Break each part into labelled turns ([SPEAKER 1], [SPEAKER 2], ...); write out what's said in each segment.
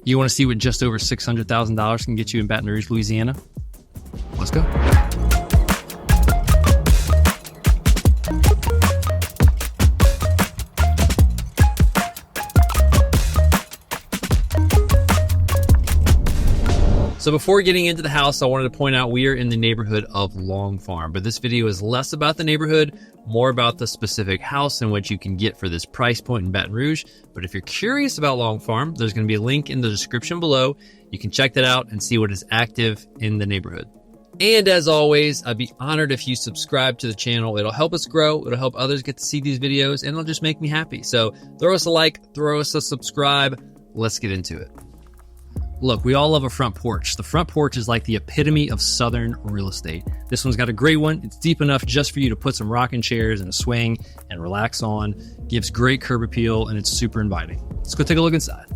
[SPEAKER 1] You want to see what just over $600,000 can get you in Baton Rouge, Louisiana? Let's go. So before getting into the house, I wanted to point out we are in the neighborhood of Long Farm, but this video is less about the neighborhood, more about the specific house and what you can get for this price point in Baton Rouge. But if you're curious about Long Farm, there's going to be a link in the description below. You can check that out and see what is active in the neighborhood. And as always, I'd be honored if you subscribe to the channel. It'll help us grow. It'll help others get to see these videos, and it'll just make me happy. So throw us a like, throw us a subscribe. Let's get into it. Look, we all love a front porch. The front porch is like the epitome of Southern real estate. This one's got a great one. It's deep enough just for you to put some rocking chairs and a swing and relax on. Gives great curb appeal, and it's super inviting. Let's go take a look inside.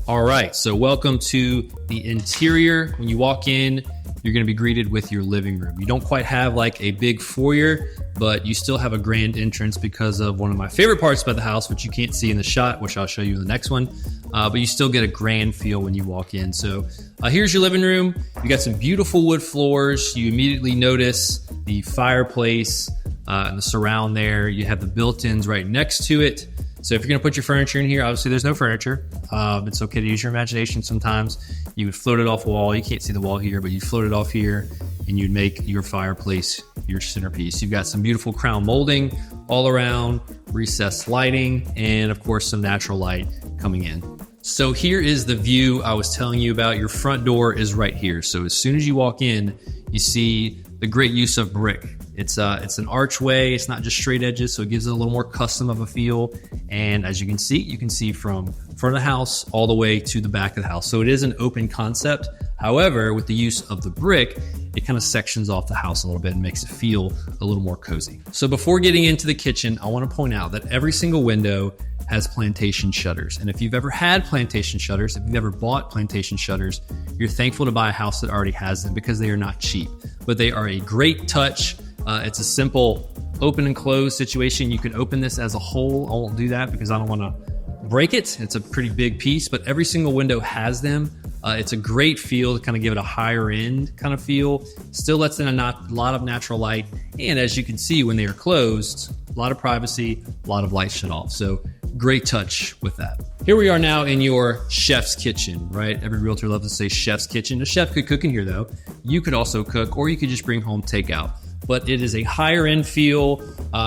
[SPEAKER 1] All right, so welcome to the interior. When you walk in, you're gonna be greeted with your living room. You don't quite have like a big foyer, but you still have a grand entrance because of one of my favorite parts about the house, which you can't see in the shot, which I'll show you in the next one. But you still get a grand feel when you walk in. So here's your living room. You got some beautiful wood floors. You immediately notice the fireplace and the surround there. You have the built-ins right next to it. So if you're gonna put your furniture in here, obviously there's no furniture. It's okay to use your imagination sometimes. You would float it off a wall. You can't see the wall here, but you float it off here and you'd make your fireplace your centerpiece. You've got some beautiful crown molding all around, recessed lighting, and of course some natural light coming in. So here is the view I was telling you about. Your front door is right here. So as soon as you walk in, you see the great use of brick. It's an archway. It's not just straight edges, so it gives it a little more custom of a feel. And as you can see from front of the house all the way to the back of the house. So it is an open concept. However, with the use of the brick, it kind of sections off the house a little bit and makes it feel a little more cozy. So before getting into the kitchen, I want to point out that every single window has plantation shutters. And if you've ever had plantation shutters, if you've ever bought plantation shutters, you're thankful to buy a house that already has them because they are not cheap, but they are a great touch. It's a simple open and close situation. You can open this as a whole. I won't do that because I don't want to break it. It's a pretty big piece, but every single window has them. It's a great feel to kind of give it a higher end kind of feel. Still lets in a lot of natural light. And as you can see, when they are closed, a lot of privacy, a lot of light shut off. So great touch with that. Here we are now in your chef's kitchen, right? Every realtor loves to say chef's kitchen. A chef could cook in here though. You could also cook, or you could just bring home takeout. But it is a higher end feel.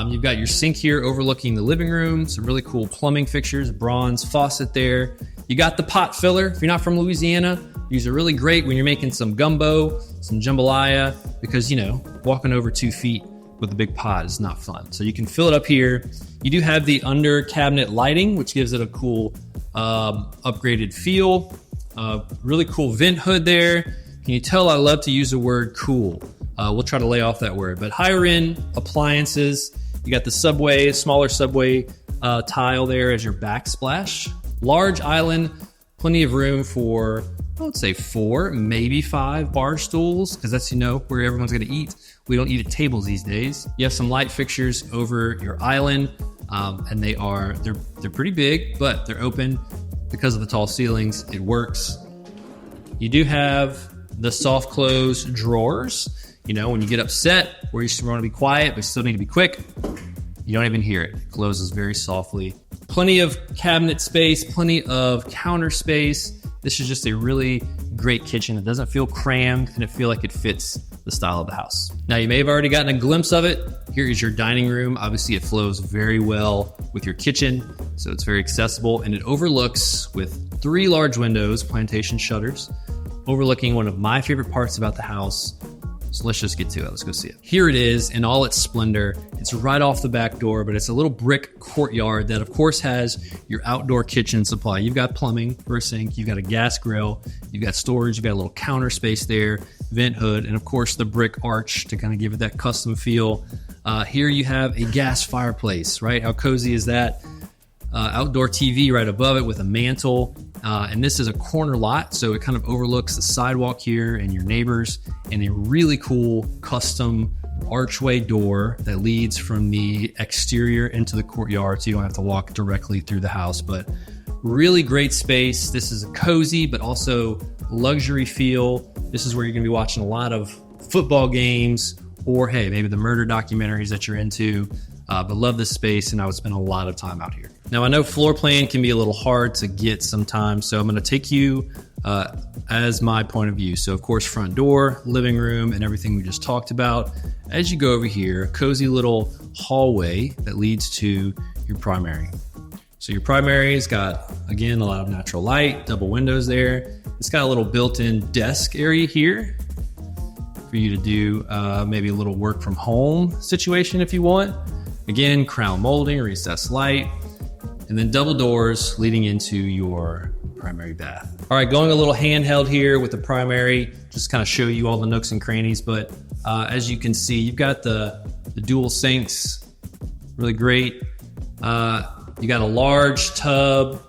[SPEAKER 1] You've got your sink here overlooking the living room, some really cool plumbing fixtures, bronze faucet there. You got the pot filler. If you're not from Louisiana, these are really great when you're making some gumbo, some jambalaya, because walking over 2 feet with a big pot is not fun. So you can fill it up here. You do have the under cabinet lighting, which gives it a cool upgraded feel. Really cool vent hood there. Can you tell I love to use the word cool? We'll try to lay off that word, but higher end appliances. You got the subway, smaller subway tile there as your backsplash. Large island, plenty of room for, I would say 4, maybe 5 bar stools, because that's, where everyone's gonna eat. We don't eat at tables these days. You have some light fixtures over your island, and they're pretty big, but they're open because of the tall ceilings. It works. You do have the soft close drawers. When you get upset, where you want to be quiet, but still need to be quick, you don't even hear it. It closes very softly. Plenty of cabinet space, plenty of counter space. This is just a really great kitchen. It doesn't feel crammed, and it feels like it fits the style of the house. Now, you may have already gotten a glimpse of it. Here is your dining room. Obviously, it flows very well with your kitchen, so it's very accessible, and it overlooks with 3 large windows, plantation shutters, overlooking one of my favorite parts about the house. So let's just get to it. Let's go see it. Here it is in all its splendor. It's right off the back door, but it's a little brick courtyard that of course has your outdoor kitchen supply. You've got plumbing for a sink, you've got a gas grill, you've got storage, you've got a little counter space there, vent hood, and of course the brick arch to kind of give it that custom feel. Here you have a gas fireplace, right? How cozy is that? Outdoor TV right above it with a mantle. And this is a corner lot, so it kind of overlooks the sidewalk here and your neighbors, and a really cool custom archway door that leads from the exterior into the courtyard, so you don't have to walk directly through the house. But Really great space. This is a cozy, but also luxury feel. This is where you're gonna be watching a lot of football games, or hey, maybe the murder documentaries that you're into. But love this space, and I would spend a lot of time out here. Now I know floor plan can be a little hard to get sometimes, so I'm gonna take you as my point of view. So of course, front door, living room, and everything we just talked about. As you go over here, a cozy little hallway that leads to your primary. So your primary's got, again, a lot of natural light, double windows there. It's got a little built-in desk area here for you to do maybe a little work from home situation if you want. Again, crown molding, recessed light, and then double doors leading into your primary bath. All right, going a little handheld here with the primary, just kind of show you all the nooks and crannies, but as you can see, you've got the dual sinks, really great. You got a large tub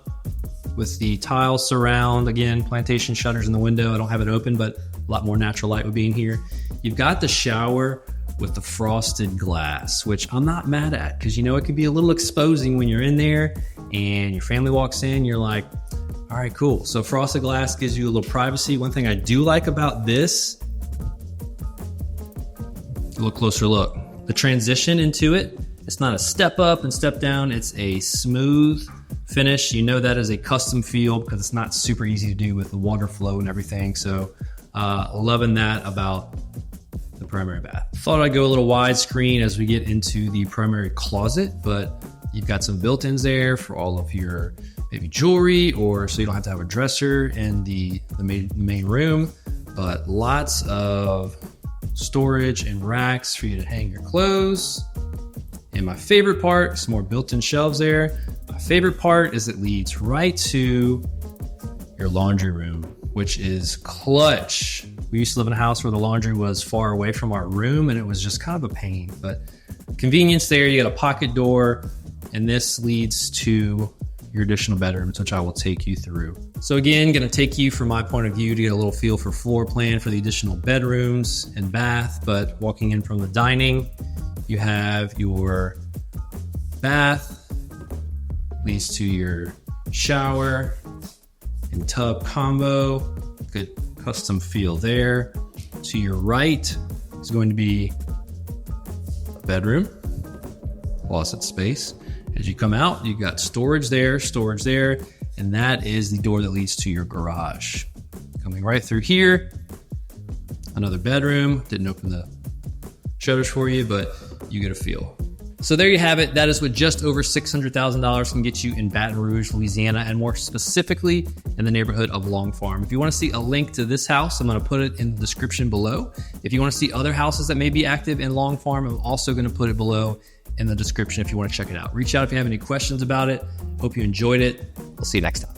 [SPEAKER 1] with the tile surround, again, plantation shutters in the window. I don't have it open, but a lot more natural light would be in here. You've got the shower with the frosted glass, which I'm not mad at, because you know it can be a little exposing when you're in there and your family walks in, you're like, all right, cool. So frosted glass gives you a little privacy. One thing I do like about this, a little closer look, the transition into it, it's not a step up and step down, it's a smooth finish. You know that is a custom feel because it's not super easy to do with the water flow and everything. So loving that about the primary bath. Thought I'd go a little widescreen as we get into the primary closet, but you've got some built-ins there for all of your maybe jewelry, or so you don't have to have a dresser in the main room, but lots of storage and racks for you to hang your clothes. And my favorite part, some more built-in shelves there. My favorite part is it leads right to your laundry room, which is clutch. We used to live in a house where the laundry was far away from our room, and it was just kind of a pain, but convenience there. You got a pocket door, and this leads to your additional bedrooms, which I will take you through. So again, gonna take you from my point of view to get a little feel for floor plan for the additional bedrooms and bath, but walking in from the dining, you have your bath, leads to your shower and tub combo. Good custom feel there. To your right is going to be a bedroom, closet space. As you come out, you've got storage there, and that is the door that leads to your garage. Coming right through here, another bedroom. Didn't open the shutters for you, but you get a feel. So there you have it. That is what just over $600,000 can get you in Baton Rouge, Louisiana, and more specifically in the neighborhood of Long Farm. If you want to see a link to this house, I'm going to put it in the description below. If you want to see other houses that may be active in Long Farm, I'm also going to put it below in the description if you want to check it out. Reach out if you have any questions about it. Hope you enjoyed it. We'll see you next time.